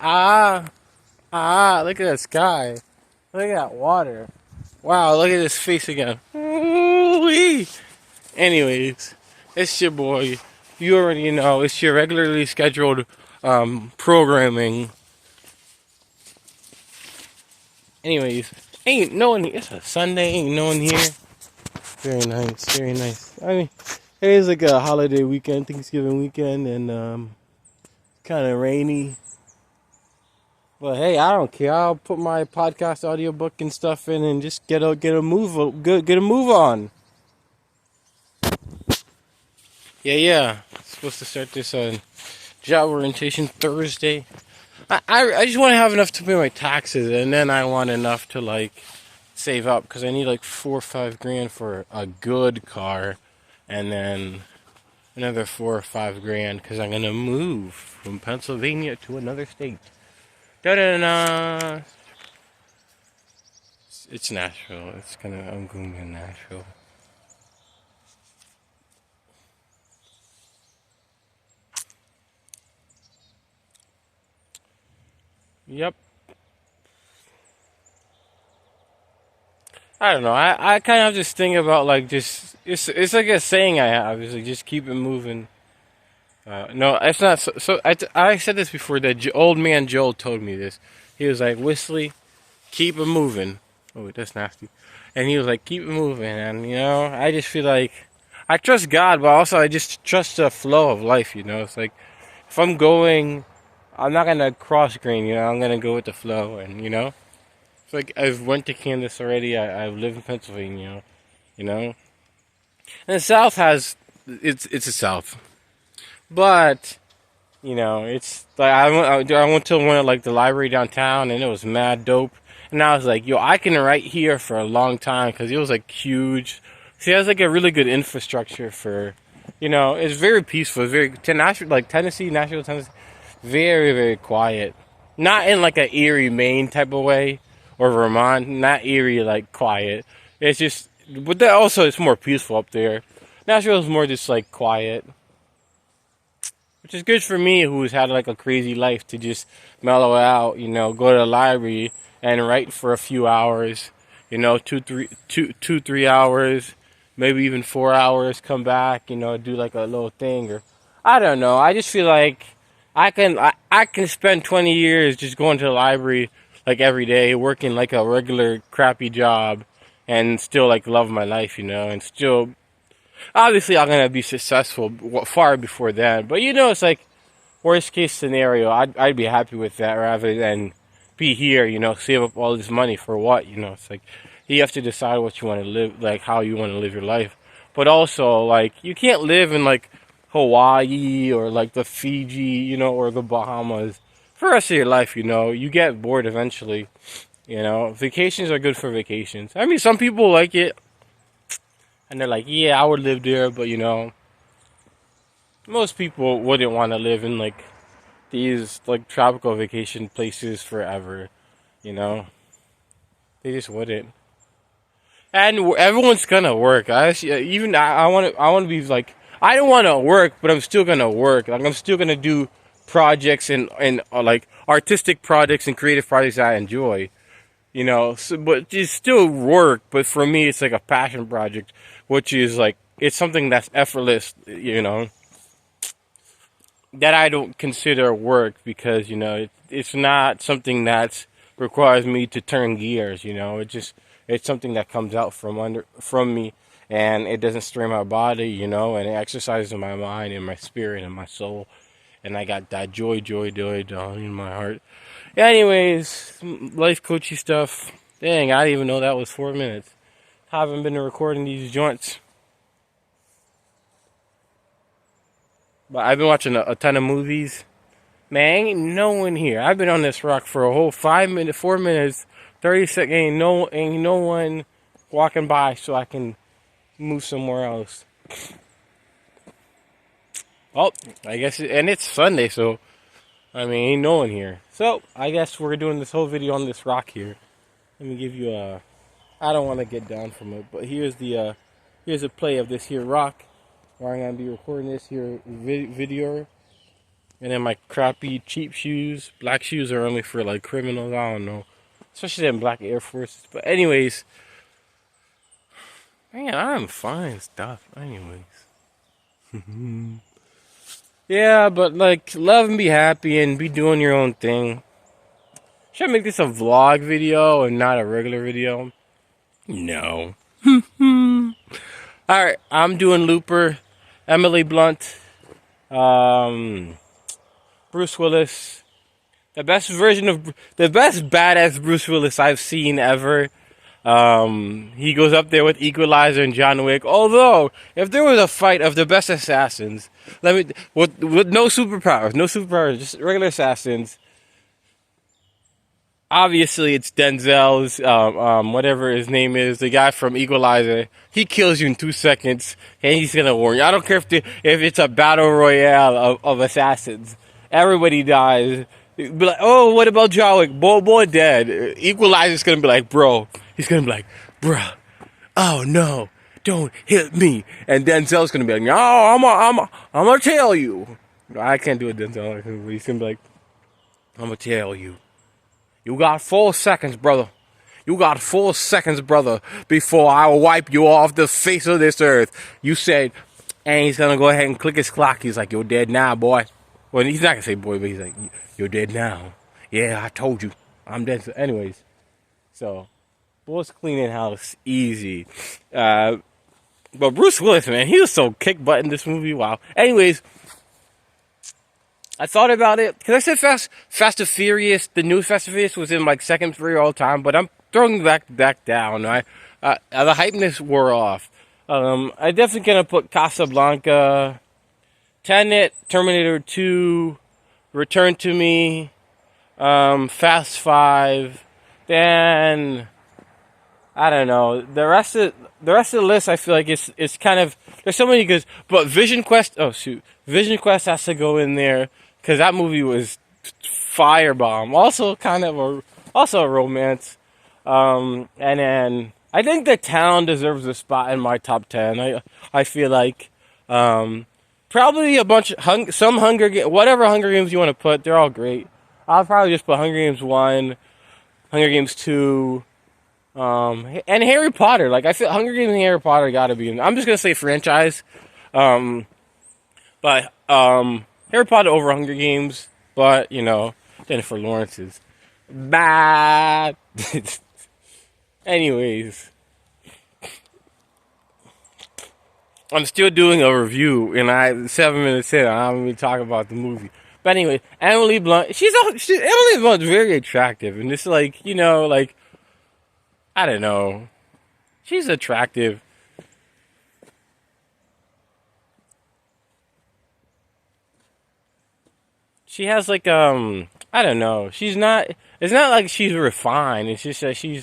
Look at that sky. Look at that water. Wow, look at his face again. Ooh-wee. Anyways, it's your boy. You already know. It's your regularly scheduled programming. Anyways, ain't no one here. It's a Sunday, ain't no one here. Very nice, very nice. I mean, it is like a holiday weekend, Thanksgiving weekend, and kind of rainy. But hey, I don't care. I'll put my podcast audiobook and stuff in and just get a move on. Yeah. Supposed to start this on job orientation Thursday. I just want to have enough to pay my taxes, and then I want enough to like save up because I need like 4 or 5 grand for a good car, and then another 4 or 5 grand because I'm gonna move from Pennsylvania to another state. Da-da-da-da. It's Nashville. I'm going to Nashville. Yep. I don't know. I kind of have this thing about like just it's like a saying I have. It's like just keep it moving. No, it's not. I said this before. That old man Joel told me this. He was like, Whistly, keep it moving. Oh, that's nasty. And he was like, keep it moving. And I just feel like I trust God, but also I just trust the flow of life. It's like if I'm going, I'm not gonna cross grain. I'm gonna go with the flow. And it's like I've went to Kansas already. I've lived in Pennsylvania. And the South has it's the South. But it's like I went to one of like the library downtown, and it was mad dope. And I was like, yo, I can write here for a long time because it was like huge. See, it has like a really good infrastructure for, it's very peaceful. It's very like Nashville, Tennessee, very very quiet. Not in like an Erie, Maine type of way, or Vermont. Not Erie like quiet. It's just, but that also it's more peaceful up there. Nashville is more just like quiet. Which is good for me, who's had like a crazy life, to just mellow out, go to the library and write for a few hours, 3 hours, maybe even 4 hours, come back, do like a little thing, or I don't know. I just feel like I can spend 20 years just going to the library like every day, working like a regular crappy job, and still like love my life, and still. Obviously, I'm gonna be successful far before that, but it's like worst case scenario. I'd be happy with that rather than be here. Save up all this money for what? It's like you have to decide what you want to live, like how you want to live your life. But also, like you can't live in like Hawaii or like the Fiji, or the Bahamas for the rest of your life. You get bored eventually. Vacations are good for vacations. I mean, some people like it. And they're like, yeah, I would live there, but most people wouldn't want to live in like these like tropical vacation places forever. They just wouldn't. And everyone's gonna work. I want to be like, I don't want to work, but I'm still gonna work. Like I'm still gonna do projects and like artistic projects and creative projects I enjoy. But it's still work, but for me, it's like a passion project, which is like, it's something that's effortless, that I don't consider work because, it's not something that requires me to turn gears, it's something that comes out from me, and it doesn't strain my body, and it exercises my mind and my spirit and my soul, and I got that joy down in my heart. Anyways, life coachy stuff. Dang, I didn't even know that was 4 minutes. Haven't been recording these joints. But I've been watching a ton of movies. Man, ain't no one here. I've been on this rock for a whole 5 minutes, 4 minutes, 30 seconds. Ain't no one walking by so I can move somewhere else. Oh, I guess, and it's Sunday, so I mean, ain't no one here. So, I guess we're doing this whole video on this rock here. Let me give you a... I don't want to get down from it, but here's a play of this here rock, where I'm going to be recording this here video. And then my crappy cheap shoes. Black shoes are only for like criminals. I don't know. Especially them black Air Forces. But anyways, man, I'm fine stuff. Anyways. Yeah, but like love and be happy and be doing your own thing. Should I make this a vlog video and not a regular video? No. Alright, I'm doing Looper, Emily Blunt, Bruce Willis. The best badass Bruce Willis I've seen ever. He goes up there with Equalizer and John Wick. Although, if there was a fight of the best assassins, with no superpowers, just regular assassins. Obviously, it's Denzel's, whatever his name is, the guy from Equalizer. He kills you in 2 seconds, and he's gonna warn you. I don't care if it's a battle royale of assassins. Everybody dies. Be like, oh, what about John Wick? Boy dead. Equalizer's gonna be like, bro. He's gonna be like, bruh, oh no, don't hit me. And Denzel's gonna be like, no, I'm gonna tell you. I can't do a Denzel. He's gonna be like, I'm gonna tell you. You got 4 seconds, brother. You got 4 seconds, brother, before I will wipe you off the face of this earth. You said, and he's gonna go ahead and click his clock. He's like, you're dead now, boy. Well, he's not gonna say boy, but he's like, you're dead now. Yeah, I told you. I'm dead. So anyways, so, boys cleaning house, easy. But Bruce Willis, man, he was so kick butt in this movie. Wow. Anyways, I thought about it, because I said Fast and Furious, the new Fast and Furious was in like second for all time, but I'm throwing back down. The hypeness wore off. I definitely gonna put Casablanca, Tenet, Terminator 2, Return to Me, Fast 5, then I don't know. The rest of the list, I feel like it's kind of, there's so many good, but Vision Quest has to go in there because that movie was firebomb. Also kind of a romance. And then I think The Town deserves a spot in my top 10. I feel like probably a bunch of some Hunger Games, whatever Hunger Games you want to put, they're all great. I'll probably just put Hunger Games 1, Hunger Games 2. And Harry Potter, like I feel Hunger Games and Harry Potter gotta be in. I'm just gonna say franchise, but Harry Potter over Hunger Games, but you know Jennifer Lawrence is bad. Anyways, I'm still doing a review, and 7 minutes in, I haven't even talking about the movie. But anyway, Emily Blunt, Emily Blunt's very attractive, and it's like like. I don't know. She's attractive. She has like I don't know. It's not like she's refined. It's just that she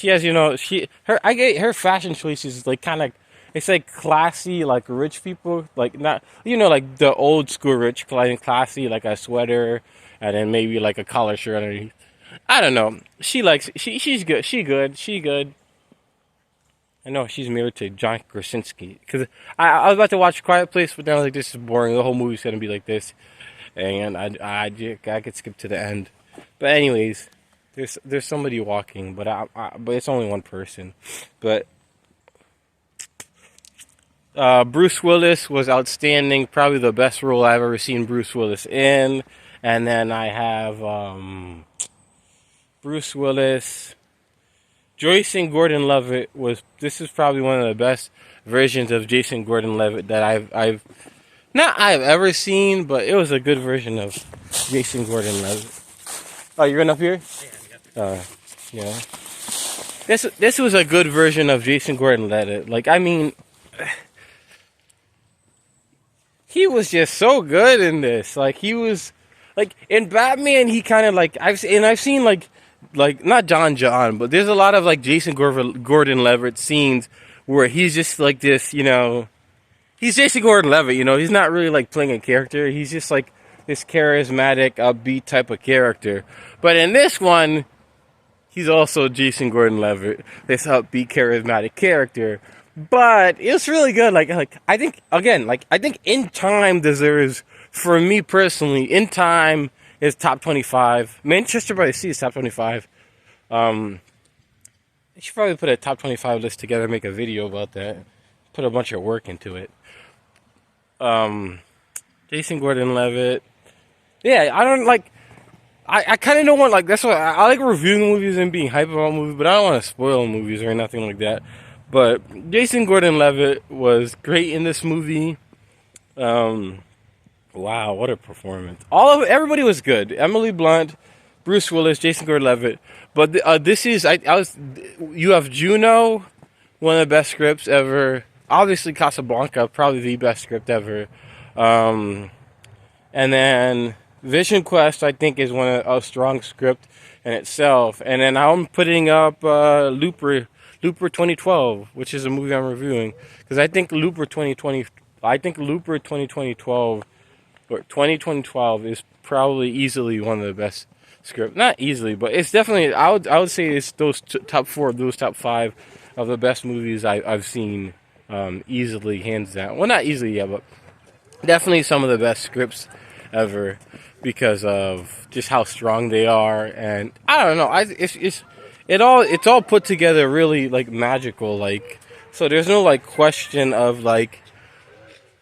has her fashion choices like kind of, it's like classy, like rich people, like not like the old school rich, classy, like a sweater and then maybe like a collar shirt underneath. I don't know. She's good. She good. I know she's married to John Krasinski. Because I was about to watch Quiet Place, but then I was like, this is boring. The whole movie's going to be like this. And I could skip to the end. But anyways, there's somebody walking, but but it's only one person. But Bruce Willis was outstanding. Probably the best role I've ever seen Bruce Willis in. And then I have Bruce Willis. Jason Gordon-Levitt this is probably one of the best versions of Jason Gordon-Levitt that I've ever seen, but it was a good version of Jason Gordon-Levitt. Oh, you're going up here? Yeah. This was a good version of Jason Gordon-Levitt. Like, I mean, he was just so good in this. Like, he was like in Batman. He kind of like I've seen like not John, but there's a lot of like Jason Gordon-Levitt scenes where he's just like this, he's Jason Gordon-Levitt, he's not really like playing a character. He's just like this charismatic, upbeat type of character. But in this one, he's also Jason Gordon-Levitt, this upbeat, charismatic character. But it's really good. Like I think In Time deserves for me personally, In Time is top 25. Manchester by the Sea is top 25. I should probably put a top 25 list together, make a video about that, put a bunch of work into it. Jason Gordon-Levitt. Yeah, I don't like. I kind of don't want, like, that's why I like reviewing movies and being hype about movies, but I don't want to spoil movies or nothing like that. But Jason Gordon-Levitt was great in this movie. Wow, what a performance! Everybody was good. Emily Blunt, Bruce Willis, Jason Gordon-Levitt. But this is you have Juno, one of the best scripts ever. Obviously, Casablanca, probably the best script ever. And then Vision Quest, I think, is a strong script in itself. And then I'm putting up Looper 2012, which is a movie I'm reviewing, because I think Looper 2012 or 2012 is probably easily one of the best scripts. Not easily, but it's definitely. I would say it's those top 4, those top 5 of the best movies I've seen. Easily, hands down. Well, not easily, yeah, but definitely some of the best scripts ever, because of just how strong they are. And I don't know, it's all put together really, like, magical, like, so there's no, like, question of, like,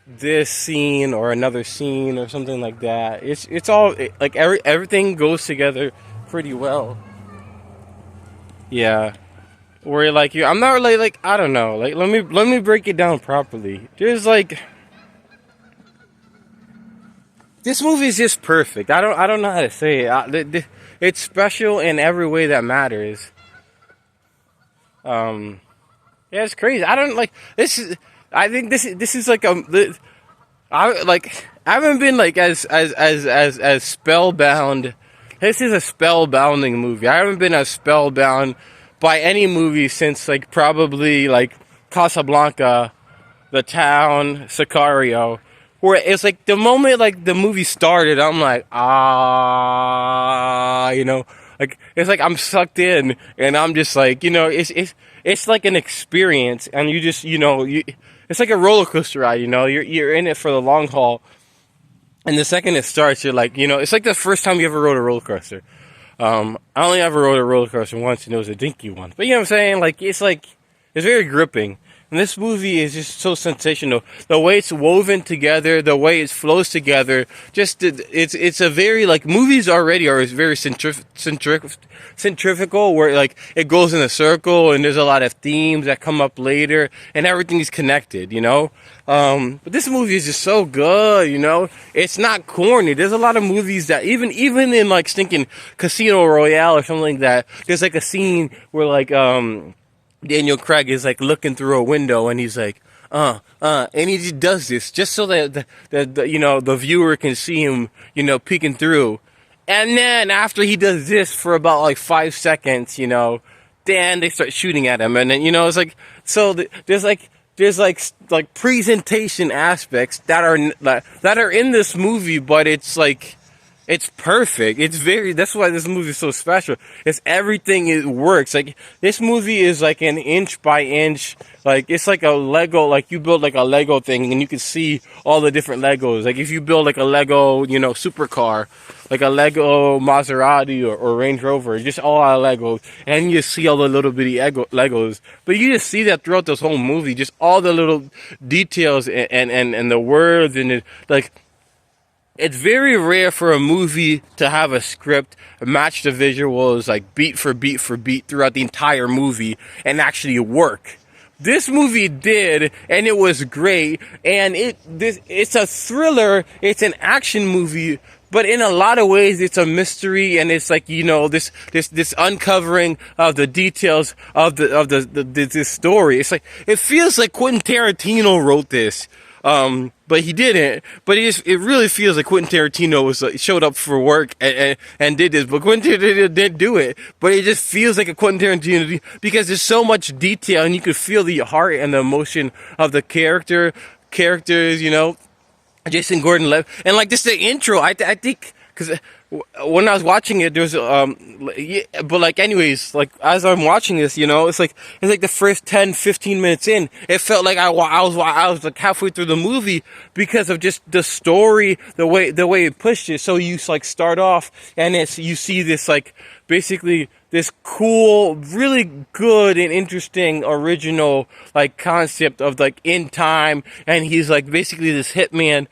this scene or another scene or something like that. It's all like everything goes together pretty well. Yeah. Where, like, I'm not really, like, I don't know, like, let me break it down properly. There's, like, this movie is just perfect. I don't know how to say it. It's special in every way that matters. Yeah, it's crazy. I don't like this. I think this is like I haven't been, like, as spellbound. This is a spellbounding movie. I haven't been as spellbound by any movie since, like, probably, like, Casablanca, The Town, Sicario, where it's like the moment, like, the movie started, I'm like, you know, like, it's like I'm sucked in, and I'm just like, you know, it's like an experience, and you just, you know, it's like a roller coaster ride, you know, you're in it for the long haul, and the second it starts, you're like, you know, it's like the first time you ever rode a roller coaster. I only ever rode a roller coaster once, and it was a dinky one. But you know what I'm saying? Like, it's very gripping. And this movie is just so sensational. The way it's woven together, the way it flows together, it's a very, like, movies already are very centrifugal, where, like, it goes in a circle, and there's a lot of themes that come up later, and everything's connected, you know? But this movie is just so good, you know? It's not corny. There's a lot of movies that, even in, like, stinking Casino Royale or something like that, there's, like, a scene where, like, Daniel Craig is, like, looking through a window, and he's like, and he just does this just so that you know, the viewer can see him, you know, peeking through. And then after he does this for about, like, 5 seconds, you know, then they start shooting at him, and then, you know, it's like, so there's presentation aspects that are in this movie, but it's like, it's perfect. That's why this movie is so special. It's everything, it works. Like, this movie is like an inch by inch, like, it's like a Lego, like, you build like a Lego thing, and you can see all the different Legos. Like, if you build like a Lego, you know, supercar, like a Lego Maserati or Range Rover, just all out of Legos, and you see all the little bitty Legos. But you just see that throughout this whole movie, just all the little details and the words, and like, it's very rare for a movie to have a script match the visuals, like, beat for beat for beat throughout the entire movie and actually work. This movie did, and it was great. And it's a thriller. It's an action movie, but in a lot of ways, it's a mystery, and it's like, you know, this uncovering of the details of this story. It's like, it feels like Quentin Tarantino wrote this. But he didn't. But it really feels like Quentin Tarantino showed up for work and did this. But Quentin Tarantino didn't do it. But it just feels like a Quentin Tarantino, because there's so much detail, and you could feel the heart and the emotion of the characters, you know. Jason Gordon-Levitt, and, like, just the intro, I think, because when I was watching it, there's yeah, but like anyways, like as I'm watching this, it's like the first 10, 15 minutes in, it felt like I was like halfway through the movie because of just the story, the way it pushed it. So you like start off and you see this like basically this cool, really good and interesting original like concept of like in time, and he's like basically this hitman.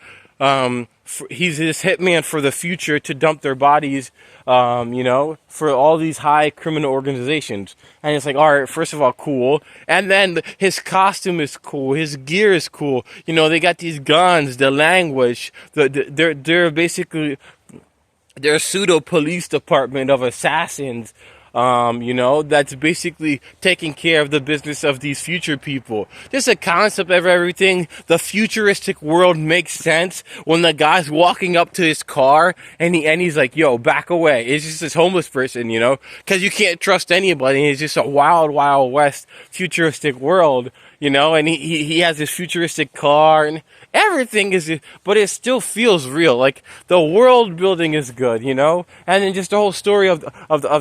He's this hitman for the future to dump their bodies, for all these high criminal organizations. And it's like, all right, first of all, cool. And then his costume is cool. His gear is cool. They got these guns, the language. They're basically, they're a pseudo police department of assassins. That's basically taking care of the business of these future people. Just a concept of everything. The futuristic world makes sense when the guy's walking up to his car and he's like, yo, back away. It's just this homeless person, because you can't trust anybody. It's just a wild, wild west futuristic world, and he has this futuristic car and everything is, but it still feels real. Like the world building is good, and then just the whole story of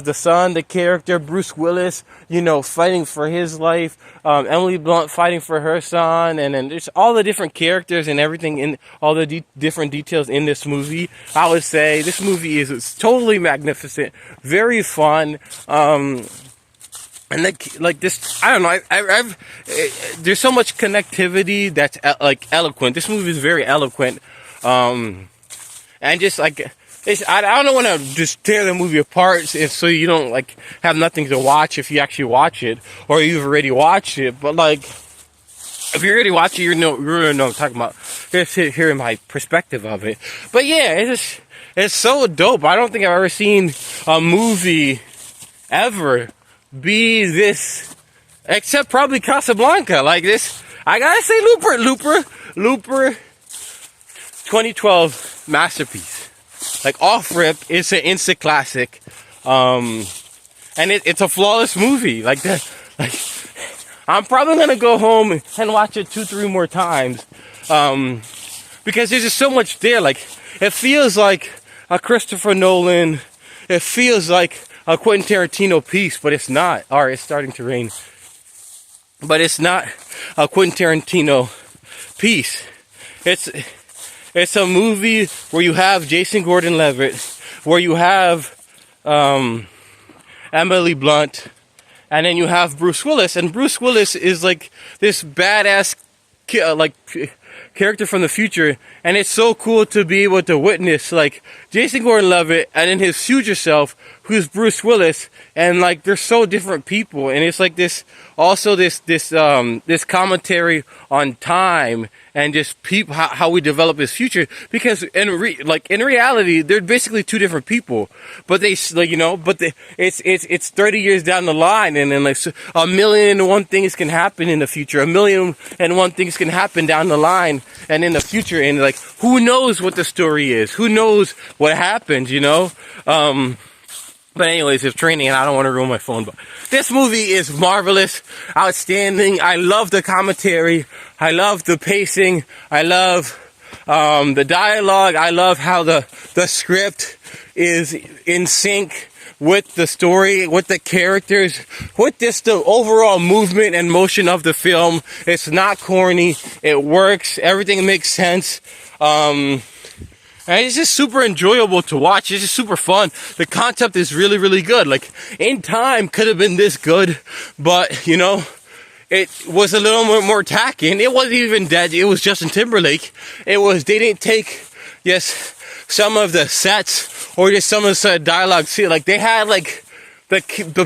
the son, the character Bruce Willis, fighting for his life, Emily Blunt fighting for her son, and then just all the different characters and everything in all the different details in this movie. I would say this movie is totally magnificent, very fun. And like this, I don't know. There's so much connectivity that's like eloquent. This movie is very eloquent, and just like I don't want to just tear the movie apart, so you don't like have nothing to watch if you actually watch it, or you've already watched it. But like, if you already watched it, you're gonna know what I'm talking about. Just hearing my perspective of it. But yeah, it's so dope. I don't think I've ever seen a movie ever be this, except probably Casablanca. Like this, I gotta say, Looper, 2012 masterpiece. Like off rip, it's an instant classic, and it's a flawless movie. Like that, like I'm probably gonna go home and watch it 2-3 more times, because there's just so much there. Like it feels like a Christopher Nolan. It feels like a Quentin Tarantino piece, but it's not. Alright, it's starting to rain. But it's not a Quentin Tarantino piece. It's a movie where you have Jason Gordon-Levitt, where you have Emily Blunt, and then you have Bruce Willis. And Bruce Willis is like this badass character from the future, and it's so cool to be able to witness like Jason Gordon-Levitt and then his future self, who's Bruce Willis, and like they're so different people, and it's like this commentary on time and just how we develop his future, because in reality they're basically two different people, but it's 30 years down the line, and then like a million and one things can happen in the future, a million and one things can happen down the line and in the future, and like who knows what the story is, who knows what happens, But anyways, it's training and I don't want to ruin my phone. But this movie is marvelous, outstanding. I love the commentary. I love the pacing. I love the dialogue. I love how the script is in sync with the story, with the characters, with just the overall movement and motion of the film. It's not corny. It works. Everything makes sense. And it's just super enjoyable to watch. It's just super fun. The concept is really, really good. Like, In Time could have been this good, but, it was a little more tacky. And it wasn't even dead. It was Justin Timberlake. They didn't take, some of the sets or just some of the dialogue. See, like, they had, like, the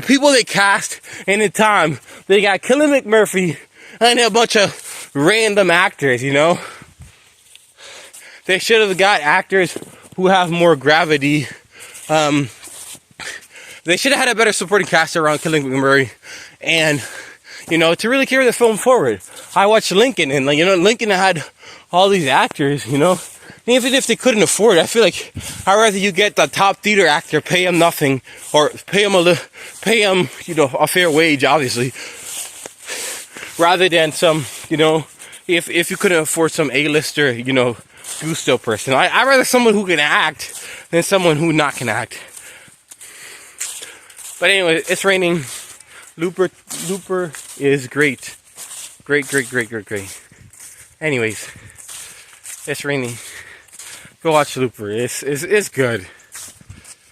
people they cast in the time. They got Cillian McMurphy and a bunch of random actors, They should have got actors who have more gravity. They should have had a better supporting cast around Cillian McMurray, and to really carry the film forward. I watched Lincoln, and Lincoln had all these actors. Even if they couldn't afford it, I feel like I'd rather you get the top theater actor, pay him nothing, or pay him a fair wage, obviously, rather than some if you couldn't afford some A-lister, gusto person. I'd rather someone who can act than someone who not can act. But anyway, it's raining. Looper is great. Great. Anyways, it's raining. Go watch Looper. It's good.